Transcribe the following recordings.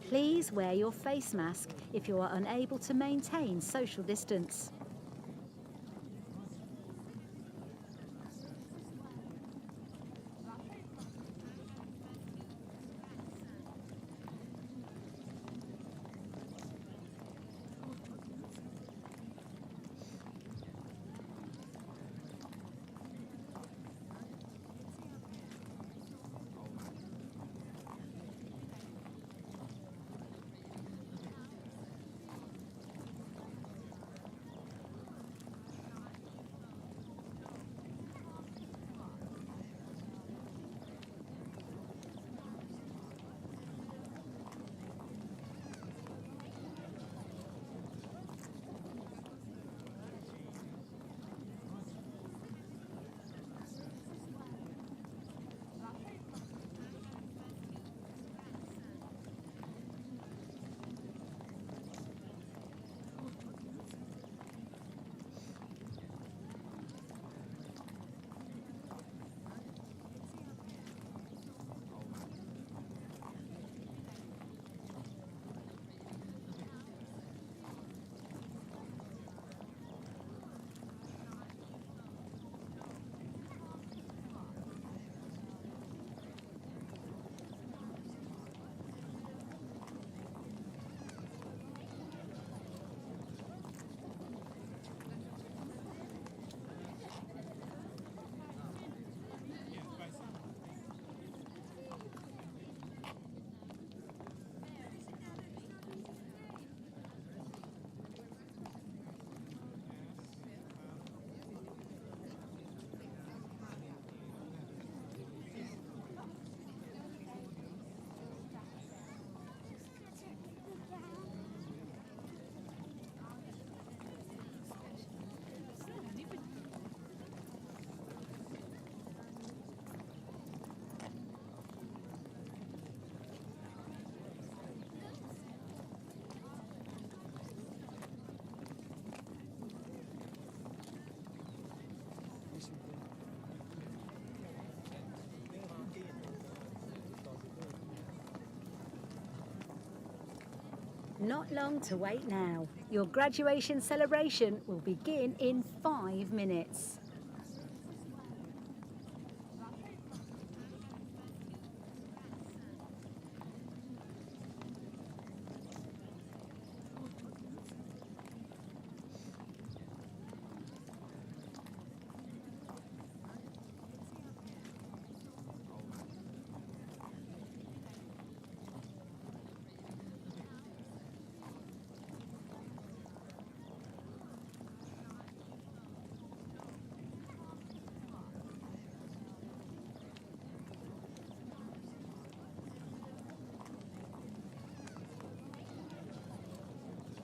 Please wear your face mask if you are unable to maintain social distance. Not long to wait now. Your graduation celebration will begin in 5 minutes.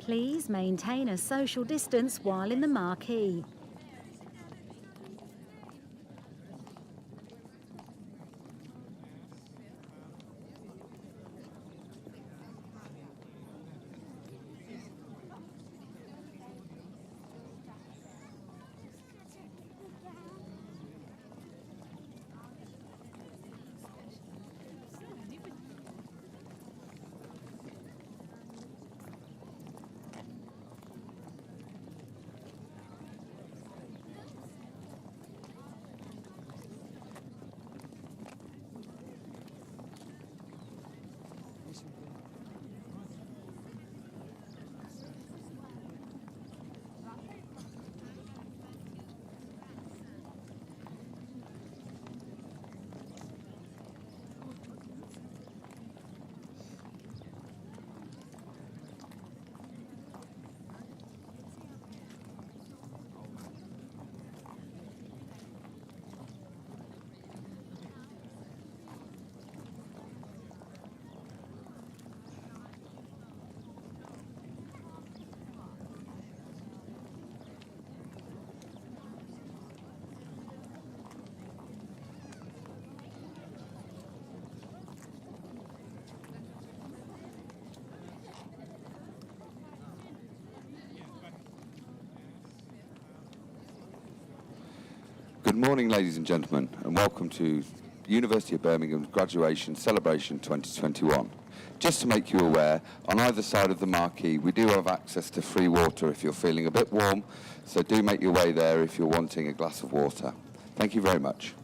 Please maintain a social distance while in the marquee. Good morning, ladies and gentlemen, and welcome to University of Birmingham's Graduation Celebration 2021. Just to make you aware, on either side of the marquee we do have access to free water if you're feeling a bit warm, so do make your way there if you're wanting a glass of water. Thank you very much.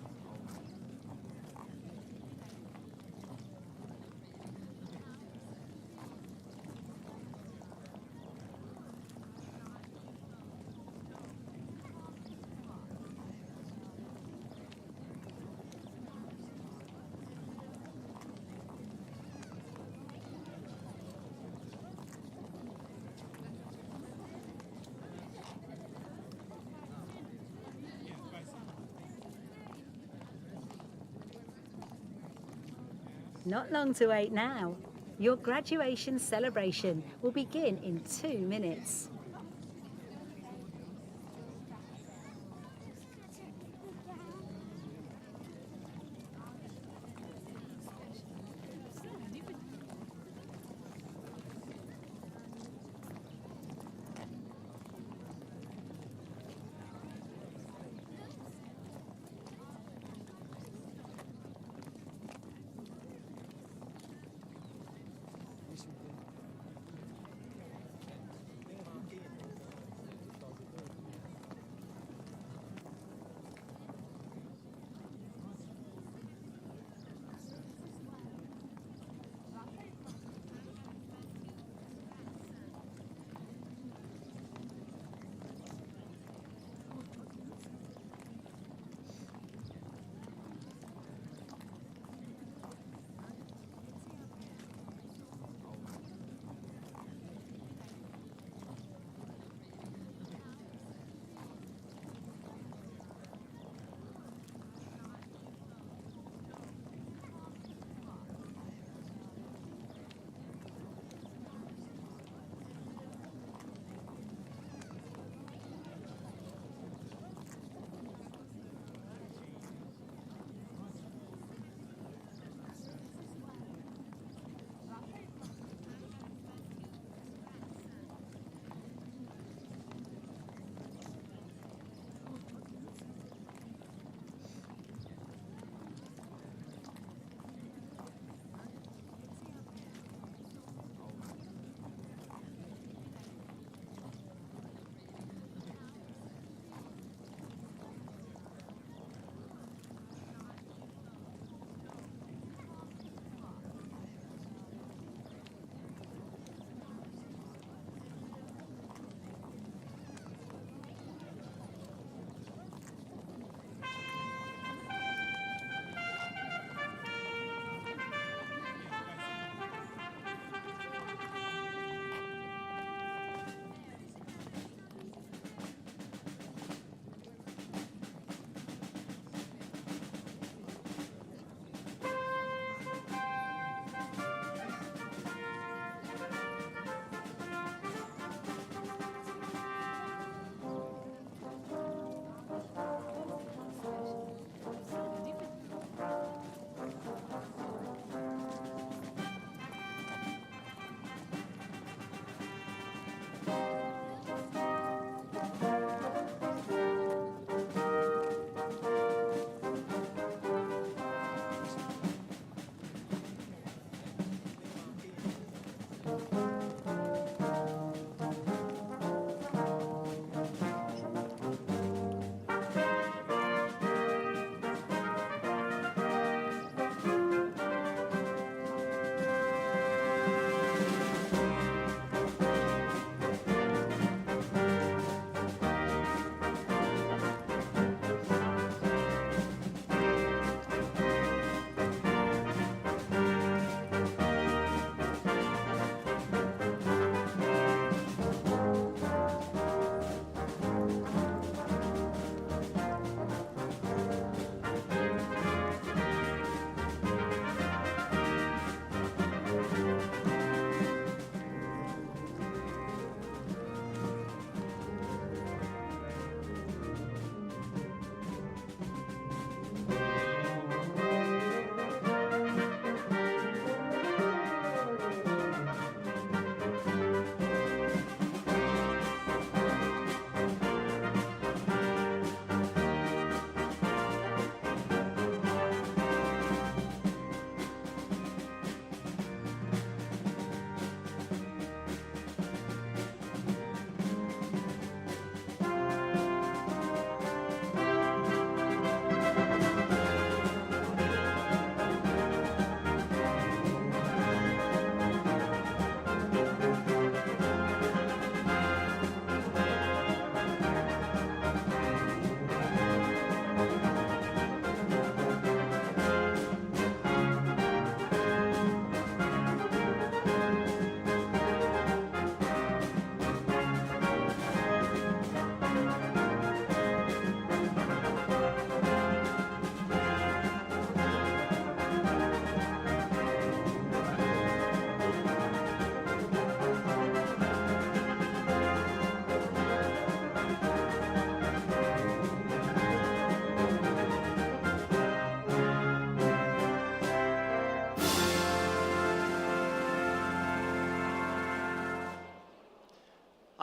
Not long to wait now. Your graduation celebration will begin in 2 minutes.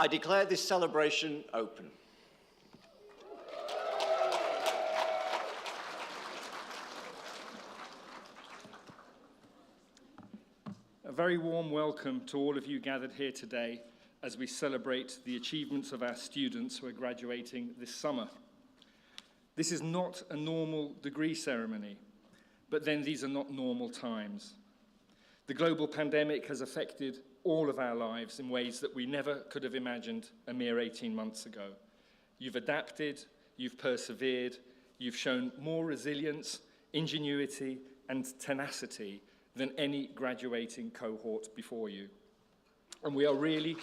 I declare this celebration open. A very warm welcome to all of you gathered here today as we celebrate the achievements of our students who are graduating this summer. This is not a normal degree ceremony, but then these are not normal times. The global pandemic has affected all of our lives in ways that we never could have imagined a mere 18 months ago. You've adapted, you've persevered, you've shown more resilience, ingenuity, and tenacity than any graduating cohort before you. And we are really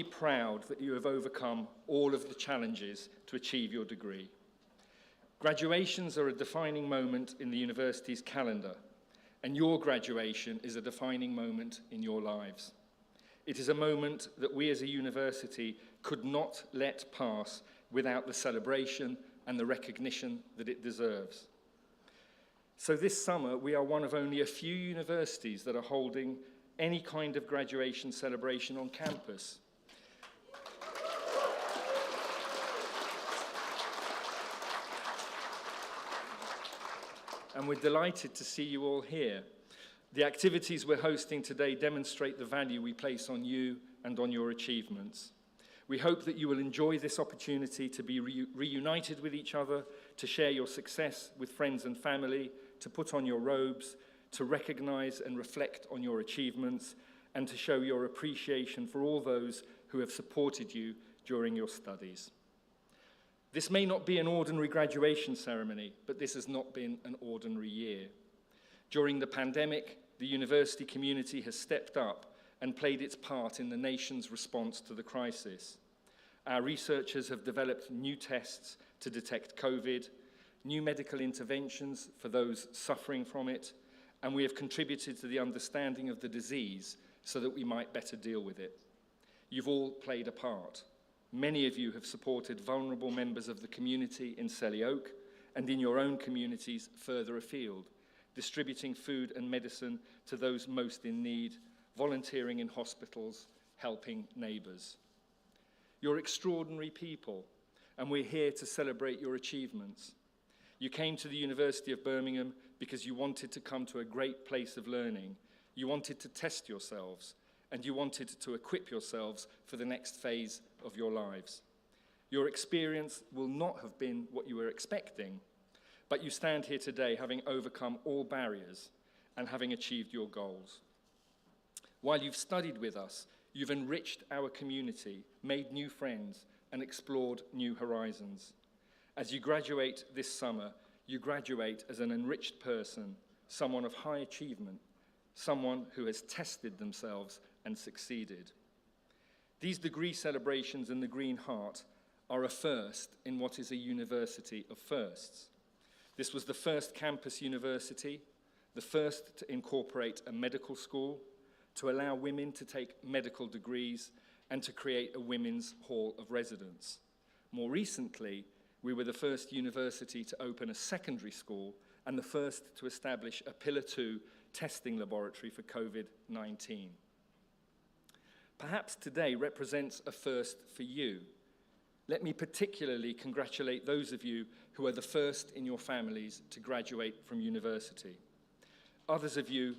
proud that you have overcome all of the challenges to achieve your degree. Graduations are a defining moment in the university's calendar, and your graduation is a defining moment in your lives. It is a moment that we as a university could not let pass without the celebration and the recognition that it deserves. So this summer, we are one of only a few universities that are holding any kind of graduation celebration on campus. And we're delighted to see you all here. The activities we're hosting today demonstrate the value we place on you and on your achievements. We hope that you will enjoy this opportunity to be reunited with each other, to share your success with friends and family, to put on your robes, to recognize and reflect on your achievements, and to show your appreciation for all those who have supported you during your studies. This may not be an ordinary graduation ceremony, but this has not been an ordinary year. During the pandemic, the university community has stepped up and played its part in the nation's response to the crisis. Our researchers have developed new tests to detect COVID, new medical interventions for those suffering from it, and we have contributed to the understanding of the disease so that we might better deal with it. You've all played a part. Many of you have supported vulnerable members of the community in Selly Oak and in your own communities further afield, distributing food and medicine to those most in need, volunteering in hospitals, helping neighbours. You're extraordinary people, and we're here to celebrate your achievements. You came to the University of Birmingham because you wanted to come to a great place of learning. You wanted to test yourselves, and you wanted to equip yourselves for the next phase of your lives. Your experience will not have been what you were expecting, but you stand here today having overcome all barriers and having achieved your goals. While you've studied with us, you've enriched our community, made new friends, and explored new horizons. As you graduate this summer, you graduate as an enriched person, someone of high achievement, someone who has tested themselves and succeeded. These degree celebrations in the Green Heart are a first in what is a university of firsts. This was the first campus university, the first to incorporate a medical school, to allow women to take medical degrees, and to create a women's hall of residence. More recently, we were the first university to open a secondary school and the first to establish a Pillar 2 testing laboratory for COVID-19. Perhaps today represents a first for you. Let me particularly congratulate those of you who are the first in your families to graduate from university. Others of you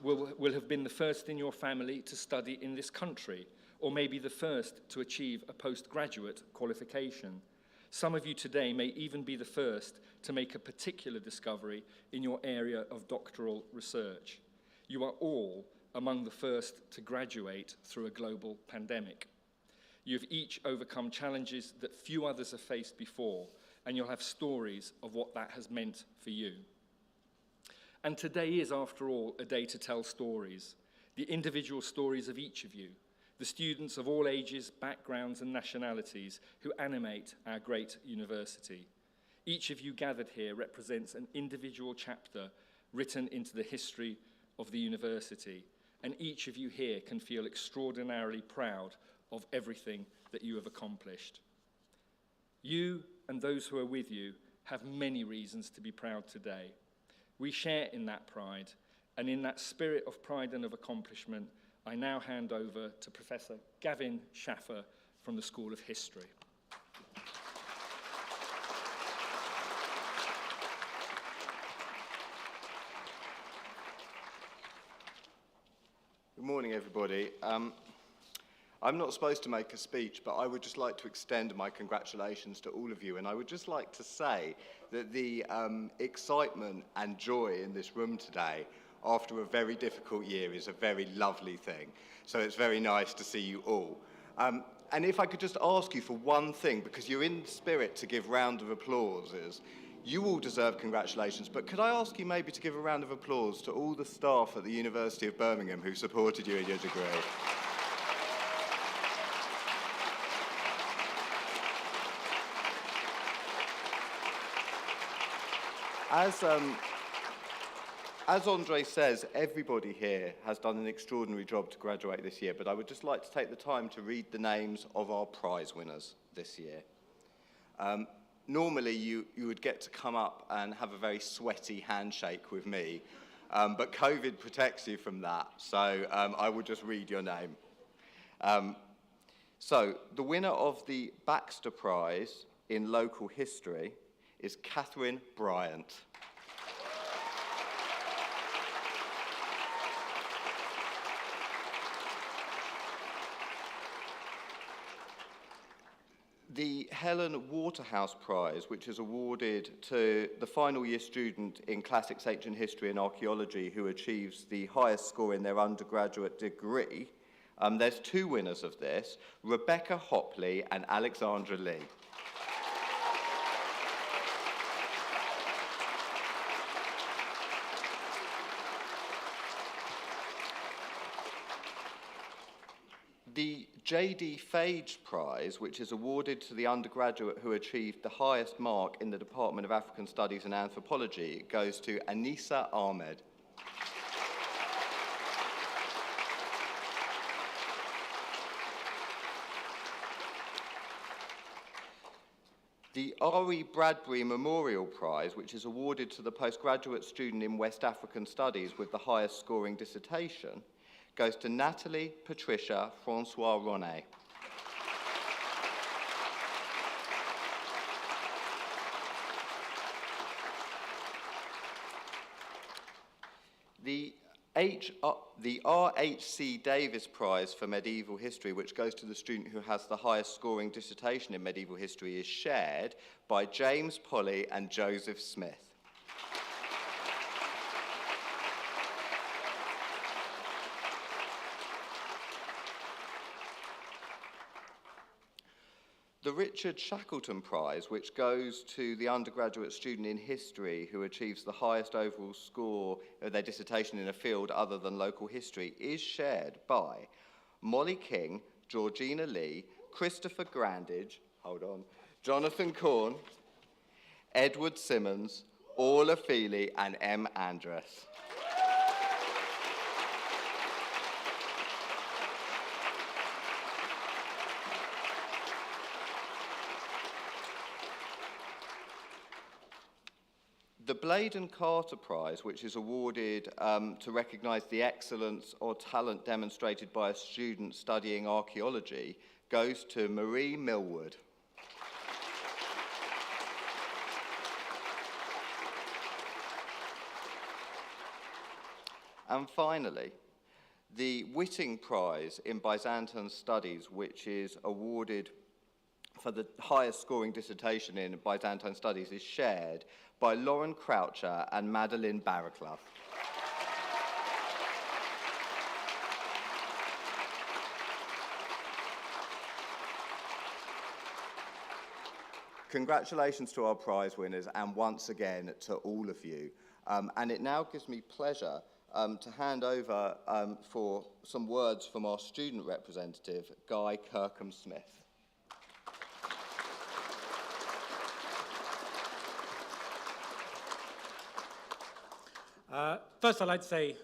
will have been the first in your family to study in this country, or maybe the first to achieve a postgraduate qualification. Some of you today may even be the first to make a particular discovery in your area of doctoral research. You are all among the first to graduate through a global pandemic. You've each overcome challenges that few others have faced before, and you'll have stories of what that has meant for you. And today is, after all, a day to tell stories, the individual stories of each of you, the students of all ages, backgrounds, and nationalities who animate our great university. Each of you gathered here represents an individual chapter written into the history of the university, and each of you here can feel extraordinarily proud of everything that you have accomplished. You and those who are with you have many reasons to be proud today. We share in that pride, and in that spirit of pride and of accomplishment, I now hand over to Professor Gavin Schaffer from the School of History. Good morning, everybody. I'm not supposed to make a speech, but I would just like to extend my congratulations to all of you. And I would just like to say that the excitement and joy in this room today, after a very difficult year, is a very lovely thing. So it's very nice to see you all. And if I could just ask you for one thing, because you're in spirit to give round of applauses, you all deserve congratulations, but could I ask you maybe to give a round of applause to all the staff at the University of Birmingham who supported you in your degree? As Andre says, everybody here has done an extraordinary job to graduate this year, but I would just like to take the time to read the names of our prize winners this year. Normally, you would get to come up and have a very sweaty handshake with me, but COVID protects you from that, so I will just read your name. So, the winner of the Baxter Prize in Local History is Catherine Bryant. The Helen Waterhouse Prize, which is awarded to the final year student in Classics, Ancient History and Archaeology who achieves the highest score in their undergraduate degree. There's two winners of this, Rebecca Hopley and Alexandra Lee. The J.D. Fage Prize, which is awarded to the undergraduate who achieved the highest mark in the Department of African Studies and Anthropology, goes to Anissa Ahmed. The R.E. Bradbury Memorial Prize, which is awarded to the postgraduate student in West African Studies with the highest scoring dissertation, goes to Nathalie Patricia Francois Ronet. The R.H.C. Davis Prize for Medieval History, which goes to the student who has the highest scoring dissertation in medieval history, is shared by James Polly and Joseph Smith. The Richard Shackleton Prize, which goes to the undergraduate student in history who achieves the highest overall score of their dissertation in a field other than local history, is shared by Molly King, Georgina Lee, Christopher Grandage, Jonathan Korn, Edward Simmons, Orla Feely, and M. Andress. The Bladen Carter Prize, which is awarded to recognise the excellence or talent demonstrated by a student studying archaeology, goes to Marie Millwood. And finally, the Whitting Prize in Byzantine Studies, which is awarded for the highest scoring dissertation in Byzantine Studies, is shared by Lauren Croucher and Madeline Barraclough. Congratulations to our prize winners, and once again to all of you. And it now gives me pleasure to hand over for some words from our student representative, Guy Kirkham-Smith. First, I'd like to say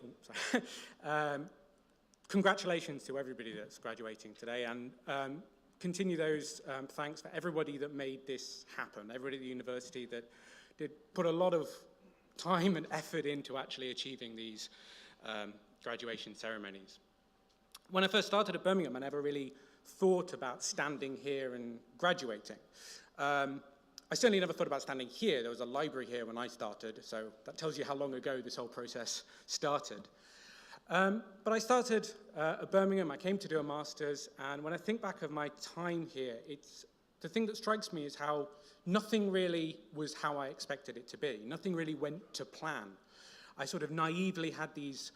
congratulations to everybody that's graduating today, and continue those thanks for everybody that made this happen, everybody at the university that did put a lot of time and effort into actually achieving these graduation ceremonies. When I first started at Birmingham, I never really thought about standing here and graduating. I certainly never thought about standing here. There was a library here when I started, so that tells you how long ago this whole process started. But I started at Birmingham, I came to do a master's, and when I think back of my time here, the thing that strikes me is how nothing really was how I expected it to be. Nothing really went to plan. I sort of naively had these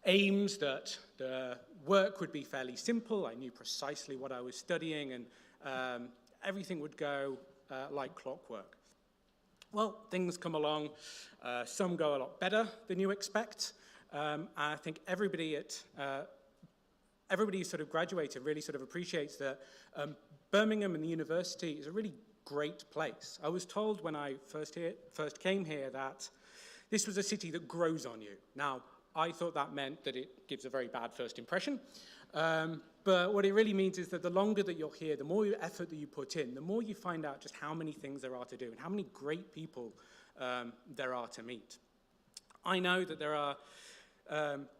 aims that the work would be fairly simple. I knew precisely what I was studying, and everything would go like clockwork. Well, things come along. Some go a lot better than you expect. And I think everybody who sort of graduated really sort of appreciates that Birmingham and the university is a really great place. I was told when I first came here that this was a city that grows on you. Now, I thought that meant that it gives a very bad first impression. But what it really means is that the longer that you're here, the more effort that you put in, the more you find out just how many things there are to do and how many great people there are to meet. I know that there are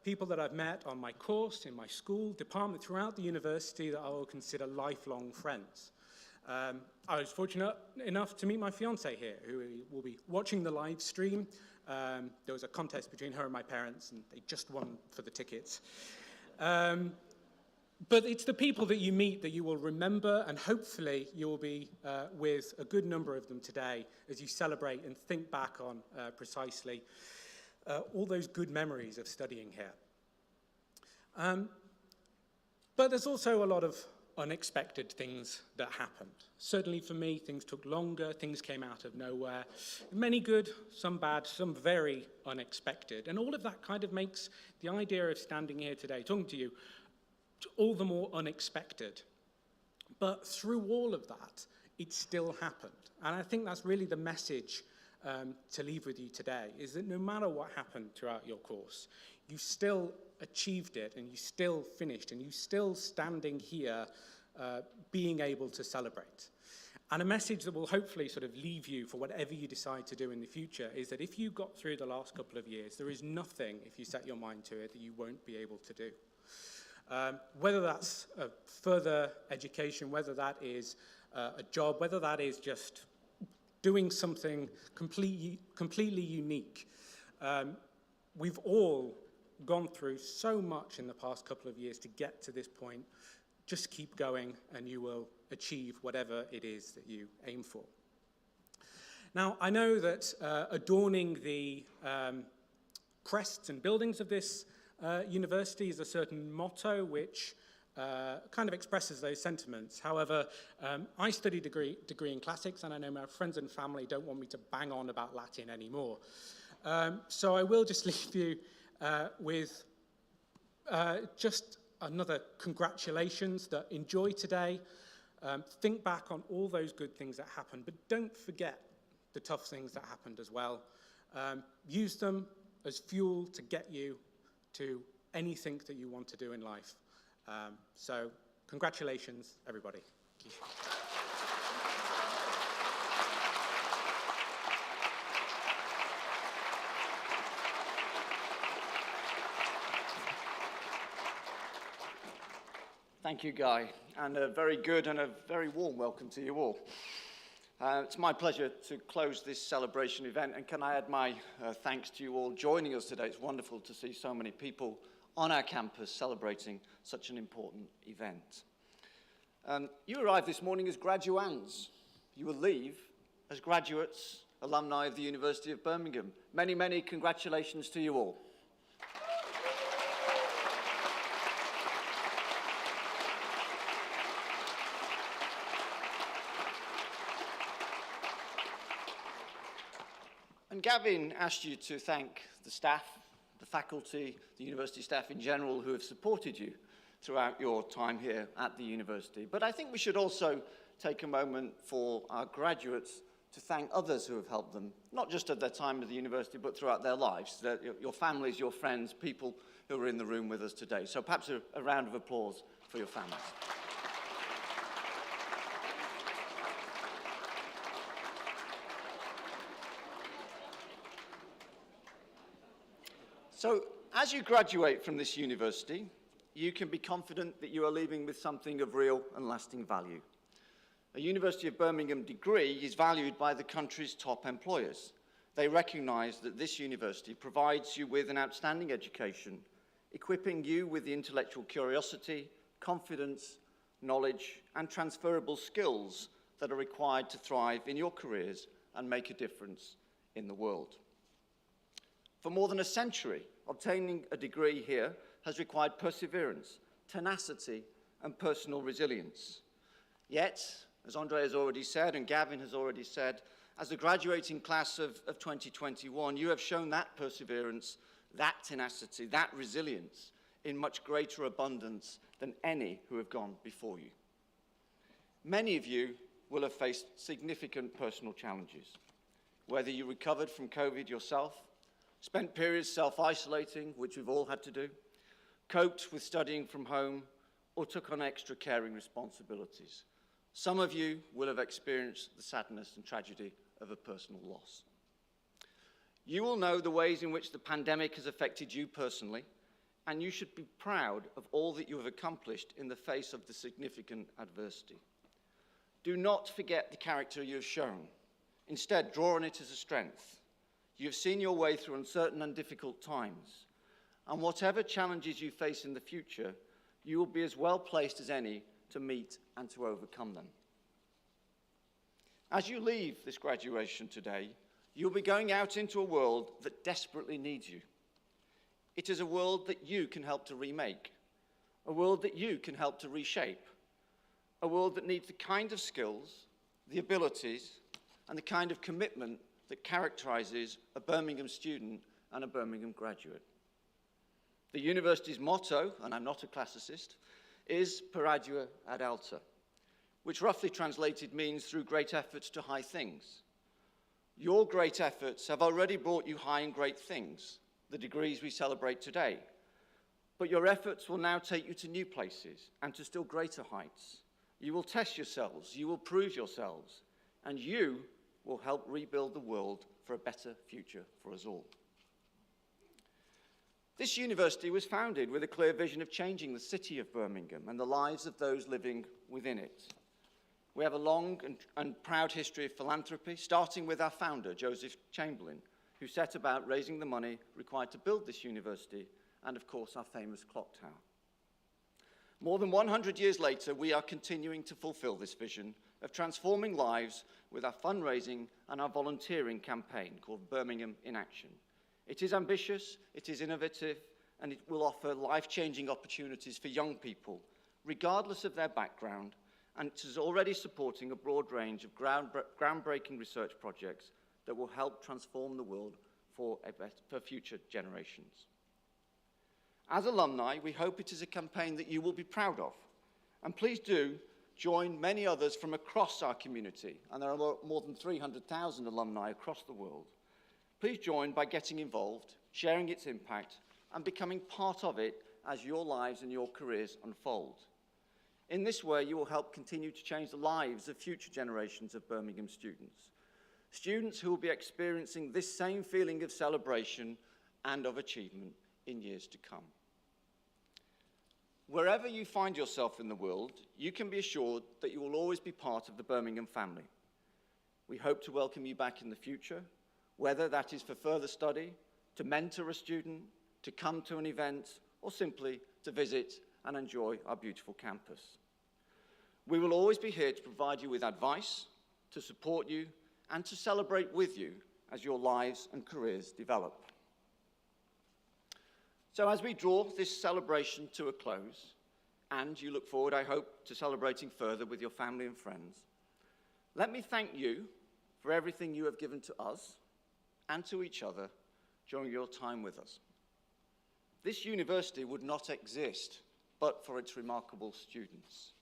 people that I've met on my course, in my school, department, throughout the university that I will consider lifelong friends. I was fortunate enough to meet my fiancée here, who will be watching the live stream. There was a contest between her and my parents, and they just won for the tickets. But it's the people that you meet that you will remember, and hopefully you will be with a good number of them today as you celebrate and think back on precisely all those good memories of studying here. But there's also a lot of unexpected things that happened. Certainly for me, things took longer, things came out of nowhere. Many good, some bad, some very unexpected. And all of that kind of makes the idea of standing here today, talking to you, all the more unexpected. But through all of that, it still happened. And I think that's really the message to leave with you today, is that no matter what happened throughout your course, you still achieved it, and you still finished, and you still standing here being able to celebrate. And a message that will hopefully sort of leave you for whatever you decide to do in the future is that if you got through the last couple of years, there is nothing, if you set your mind to it, that you won't be able to do. Whether that's further education, whether that is a job, whether that is just doing something completely unique. We've all gone through so much in the past couple of years to get to this point. Just keep going and you will achieve whatever it is that you aim for. Now, I know that adorning the crests and buildings of this university is a certain motto which kind of expresses those sentiments. However, I studied degree in classics, and I know my friends and family don't want me to bang on about Latin anymore. So I will just leave you with just another congratulations, that enjoy today. Think back on all those good things that happened, but don't forget the tough things that happened as well. Use them as fuel to get you to anything that you want to do in life. So congratulations, everybody. Thank you. Thank you, Guy, and a very good and a very warm welcome to you all. It's my pleasure to close this celebration event, and can I add my thanks to you all joining us today. It's wonderful to see so many people on our campus celebrating such an important event. You arrived this morning as graduands. You will leave as graduates, alumni of the University of Birmingham. Many, many congratulations to you all. And Gavin asked you to thank the staff, the faculty, the university staff in general who have supported you throughout your time here at the university. But I think we should also take a moment for our graduates to thank others who have helped them, not just at their time at the university, but throughout their lives, your families, your friends, people who are in the room with us today. So perhaps a round of applause for your families. So as you graduate from this university, you can be confident that you are leaving with something of real and lasting value. A University of Birmingham degree is valued by the country's top employers. They recognise that this university provides you with an outstanding education, equipping you with the intellectual curiosity, confidence, knowledge, and transferable skills that are required to thrive in your careers and make a difference in the world. For more than a century, obtaining a degree here has required perseverance, tenacity, and personal resilience. Yet, as Andre has already said, and Gavin has already said, as the graduating class of 2021, you have shown that perseverance, that tenacity, that resilience in much greater abundance than any who have gone before you. Many of you will have faced significant personal challenges, whether you recovered from COVID yourself, spent periods self-isolating, which we've all had to do, coped with studying from home, or took on extra caring responsibilities. Some of you will have experienced the sadness and tragedy of a personal loss. You will know the ways in which the pandemic has affected you personally, and you should be proud of all that you have accomplished in the face of the significant adversity. Do not forget the character you have shown. Instead, draw on it as a strength. You have seen your way through uncertain and difficult times, and whatever challenges you face in the future, you will be as well placed as any to meet and to overcome them. As you leave this graduation today, you'll be going out into a world that desperately needs you. It is a world that you can help to remake, a world that you can help to reshape, a world that needs the kind of skills, the abilities, and the kind of commitment that characterizes a Birmingham student and a Birmingham graduate. The university's motto, and I'm not a classicist, is per ardua ad alta, which roughly translated means through great efforts to high things. Your great efforts have already brought you high and great things, the degrees we celebrate today. But your efforts will now take you to new places and to still greater heights. You will test yourselves, you will prove yourselves, and you will help rebuild the world for a better future for us all. This university was founded with a clear vision of changing the city of Birmingham and the lives of those living within it. We have a long and proud history of philanthropy, starting with our founder, Joseph Chamberlain, who set about raising the money required to build this university, and of course our famous clock tower. More than 100 years later, we are continuing to fulfill this vision of transforming lives with our fundraising and our volunteering campaign called Birmingham in Action. It is ambitious, it is innovative, and it will offer life-changing opportunities for young people, regardless of their background, and it is already supporting a broad range of groundbreaking research projects that will help transform the world for future generations. As alumni, we hope it is a campaign that you will be proud of, and please do join many others from across our community, and there are more than 300,000 alumni across the world. Please join by getting involved, sharing its impact, and becoming part of it as your lives and your careers unfold. In this way, you will help continue to change the lives of future generations of Birmingham students. Students who will be experiencing this same feeling of celebration and of achievement in years to come. Wherever you find yourself in the world, you can be assured that you will always be part of the Birmingham family. We hope to welcome you back in the future, whether that is for further study, to mentor a student, to come to an event, or simply to visit and enjoy our beautiful campus. We will always be here to provide you with advice, to support you, and to celebrate with you as your lives and careers develop. So as we draw this celebration to a close, and you look forward, I hope, to celebrating further with your family and friends, let me thank you for everything you have given to us and to each other during your time with us. This university would not exist but for its remarkable students.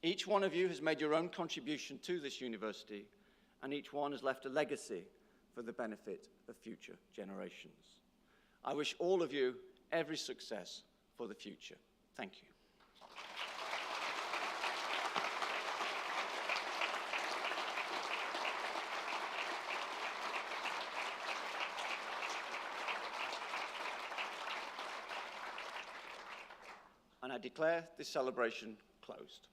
Each one of you has made your own contribution to this university, and each one has left a legacy for the benefit of future generations. I wish all of you every success for the future. Thank you. And I declare this celebration closed.